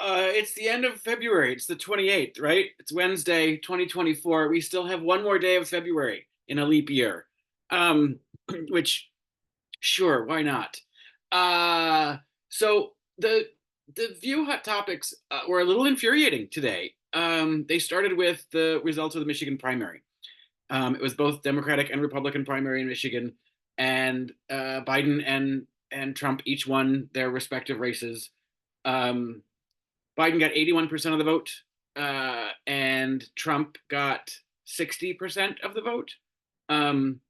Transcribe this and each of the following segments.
It's the end of February. It's the 28th, right? It's Wednesday, 2024. We still have one more day of February in a leap year. Um, which, sure, why not? Uh, so the View hot topics were a little infuriating today. They started with the results of the Michigan primary. It was both Democratic and Republican primary in Michigan, and Biden and Trump each won their respective races. Um, Biden got 81% of the vote, and Trump got 60% of the vote. Um,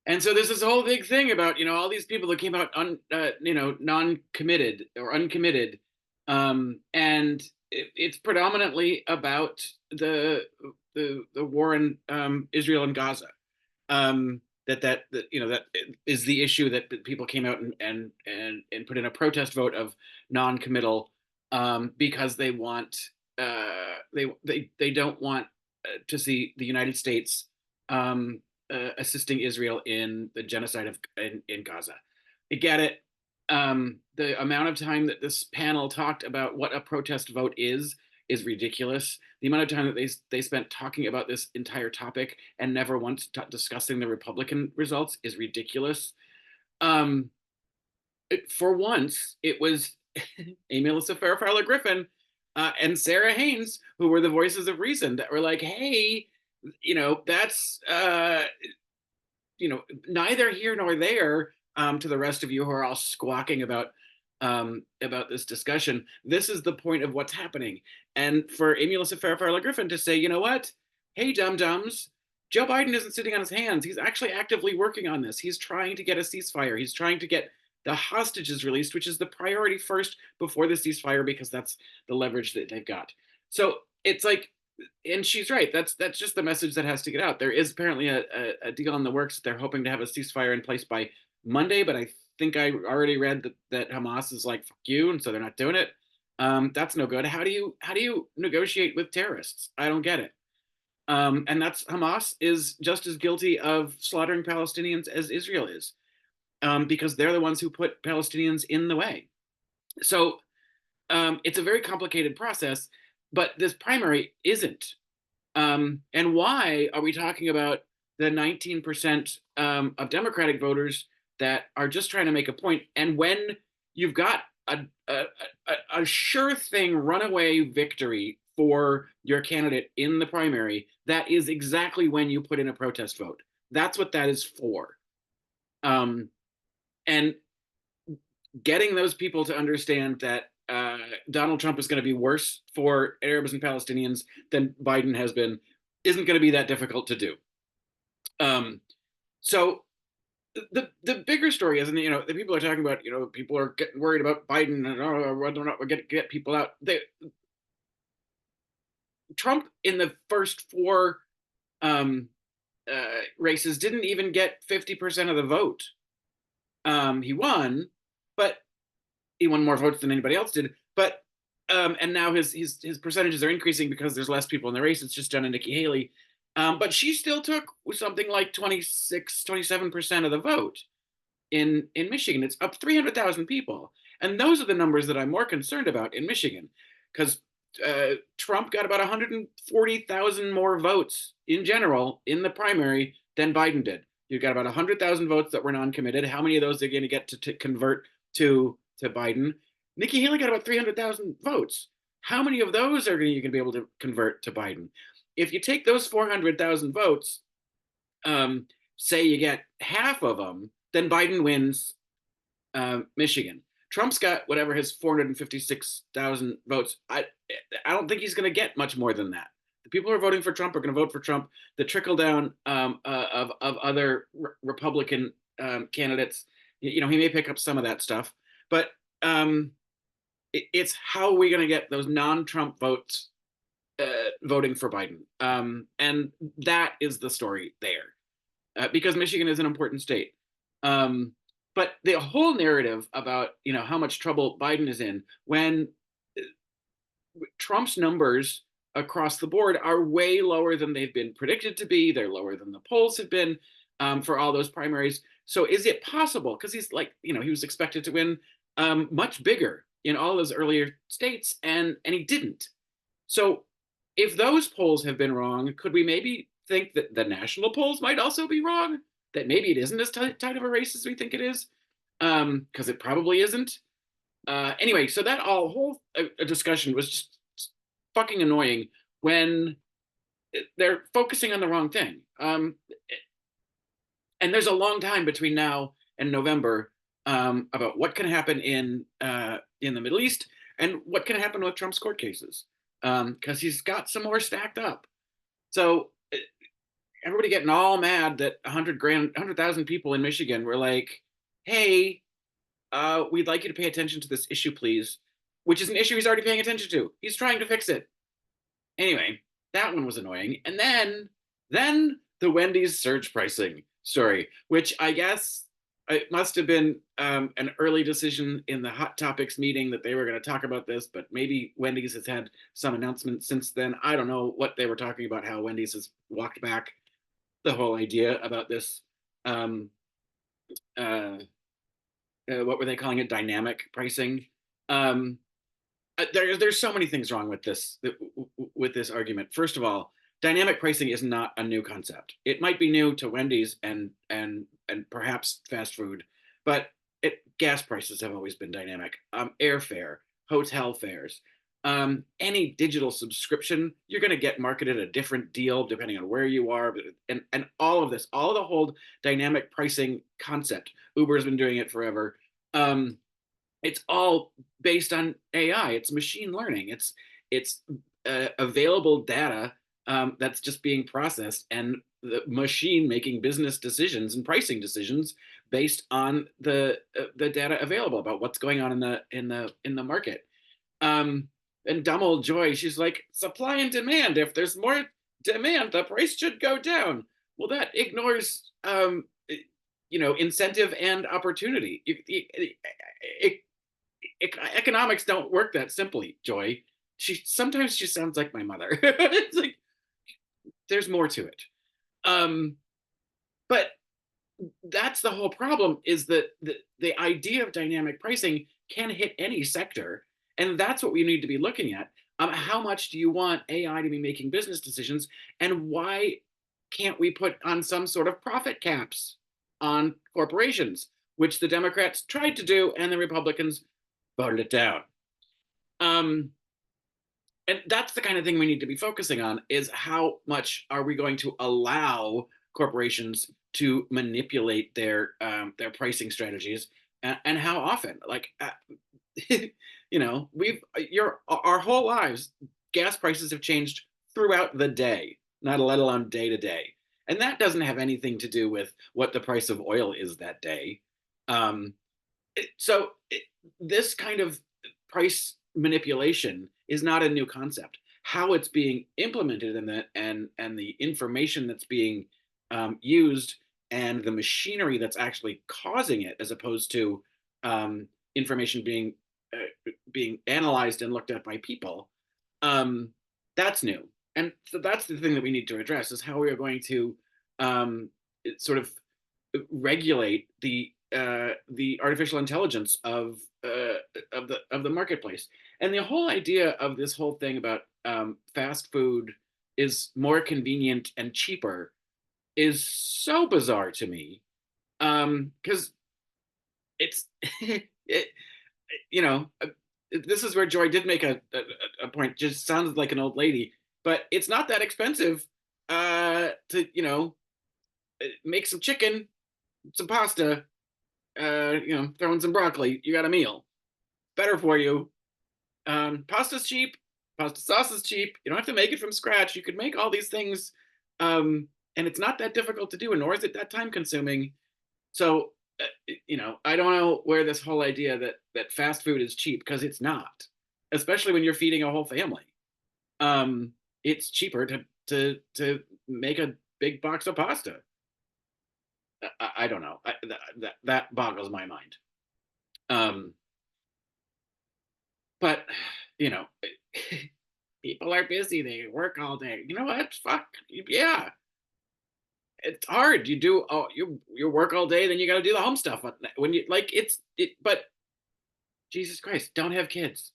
and so there's this whole big thing about all these people that came out non-committed or uncommitted, and it's predominantly about the war in Israel and Gaza. That is the issue that people came out and put in a protest vote of non-committal, because they want they don't want to see the United States assisting Israel in the genocide in Gaza. I get it. The amount of time that this panel talked about what a protest vote is ridiculous. The amount of time that they spent talking about this entire topic and never once discussing the Republican results is ridiculous. For once, it was Amy Alyssa Farrah Griffin and Sarah Haynes who were the voices of reason that were like, "Hey, that's neither here nor there." To the rest of you who are all squawking about this discussion, this is the point of what's happening. And for Amy Alyssa Farrah Griffin to say, you know what? Hey, dum-dums, Joe Biden isn't sitting on his hands. He's actually actively working on this. He's trying to get a ceasefire. He's trying to get the hostages released, which is the priority first before the ceasefire, because that's the leverage that they've got. So it's like, and she's right. That's just the message that has to get out. There is apparently a deal in the works. They're hoping to have a ceasefire in place by Monday, but I think I already read that Hamas is like, fuck you, and so they're not doing it. That's no good. How do you negotiate with terrorists? I don't get it. And that's Hamas is just as guilty of slaughtering Palestinians as Israel is, because they're the ones who put Palestinians in the way. So it's a very complicated process, but this primary isn't. And why are we talking about the 19% of Democratic voters that are just trying to make a point? And when you've got a sure thing runaway victory for your candidate in the primary, that is exactly when you put in a protest vote. That's what that is for. And getting those people to understand that Donald Trump is going to be worse for Arabs and Palestinians than Biden has been isn't going to be that difficult to do. So the bigger story is, and the people are talking about, people are getting worried about Biden and whether or not we're going to get people out. Trump in the first four races didn't even get 50% of the vote. He won, but he won more votes than anybody else did. But and now his percentages are increasing because there's less people in the race. It's just done to Nikki Haley. But she still took something like 26, 27% of the vote in Michigan. It's up 300,000 people. And those are the numbers that I'm more concerned about in Michigan, because Trump got about 140,000 more votes in general in the primary than Biden did. You've got about 100,000 votes that were non-committed. How many of those are going to get to convert to Biden? Nikki Haley got about 300,000 votes. How many of those are you going to be able to convert to Biden? If you take those 400,000 votes, say you get half of them, then Biden wins Michigan. Trump's got whatever his 456,000 votes. I don't think he's going to get much more than that. The people who are voting for Trump are going to vote for Trump. The trickle down of other Republican candidates, he may pick up some of that stuff, but it's how are we going to get those non-Trump votes voting for Biden? And that is the story there, because Michigan is an important state. But the whole narrative about how much trouble Biden is in, when Trump's numbers across the board are way lower than they've been predicted to be. They're lower than the polls have been for all those primaries. So is it possible? Because he's like, he was expected to win much bigger in all those earlier states, and he didn't. So if those polls have been wrong, could we maybe think that the national polls might also be wrong? That maybe it isn't as tight of a race as we think it is, because it probably isn't. Anyway, so that whole discussion was just fucking annoying when they're focusing on the wrong thing. And there's a long time between now and November about what can happen in the Middle East and what can happen with Trump's court cases, because he's got some more stacked up. So everybody getting all mad that 100,000 people in Michigan were like, "Hey, we'd like you to pay attention to this issue, please," which is an issue he's already paying attention to. He's trying to fix it. Anyway, that one was annoying. And then the Wendy's surge pricing story, which I guess it must have been an early decision in the Hot Topics meeting that they were going to talk about this, but maybe Wendy's has had some announcements since then. I don't know what they were talking about, how Wendy's has walked back the whole idea about this. Um, uh, what were they calling it? Dynamic pricing. Um, there's so many things wrong with this argument. First of all, dynamic pricing is not a new concept. It might be new to Wendy's and perhaps fast food, but gas prices have always been dynamic. Airfare, hotel fares, any digital subscription, you're going to get marketed a different deal depending on where you are, and all of this, all of the whole dynamic pricing concept. Uber's been doing it forever. It's all based on AI. It's machine learning. It's available data that's just being processed, and the machine making business decisions and pricing decisions based on the data available about what's going on in the market. And dumb old Joy, she's like, supply and demand. If there's more demand, the price should go down. Well, that ignores incentive and opportunity. Economics don't work that simply, Joy. Sometimes she sounds like my mother. It's like there's more to it. But that's the whole problem, is that the idea of dynamic pricing can hit any sector. And that's what we need to be looking at. How much do you want AI to be making business decisions? And why can't we put on some sort of profit caps on corporations, which the Democrats tried to do and the Republicans voted it down? And that's the kind of thing we need to be focusing on, is how much are we going to allow corporations to manipulate their pricing strategies, and how often. Like our whole lives, gas prices have changed throughout the day, not let alone day to day, and that doesn't have anything to do with what the price of oil is that day. So this kind of price manipulation is not a new concept. How it's being implemented and the information that's being used, and the machinery that's actually causing it, as opposed to information being analyzed and looked at by people, that's new. And so that's the thing that we need to address, is how we are going to sort of regulate the artificial intelligence of the marketplace. And the whole idea of this whole thing about fast food is more convenient and cheaper is so bizarre to me, because it's it, this is where Joy did make a point. Just sounds like an old lady, but it's not that expensive to make some chicken, some pasta, throw in some broccoli, you got a meal. Better for you. Pasta's cheap. Pasta sauce is cheap. You don't have to make it from scratch. You could make all these things, and it's not that difficult to do, and nor is it that time consuming. So, I don't know where this whole idea that fast food is cheap, because it's not, especially when you're feeding a whole family. It's cheaper to make a big box of pasta. I don't know. That boggles my mind. But you know, people are busy. They work all day. You know what? Fuck yeah. It's hard. You work all day, then you got to do the home stuff when you like. But Jesus Christ, don't have kids.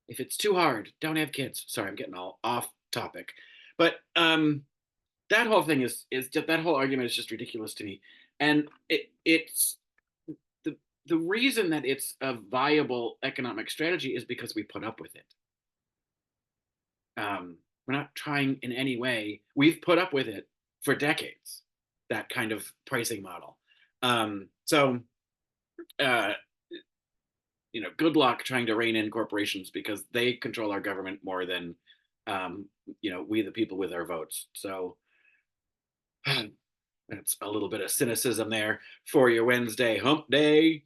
If it's too hard, don't have kids. Sorry, I'm getting all off topic, but that whole thing is just, that whole argument is just ridiculous to me, and it's the the reason that it's a viable economic strategy is because we put up with it. We're not trying in any way. We've put up with it for decades. That kind of pricing model. So uh, good luck trying to rein in corporations because they control our government more than um, we the people with our votes. So that's a little bit of cynicism there for your Wednesday hump day.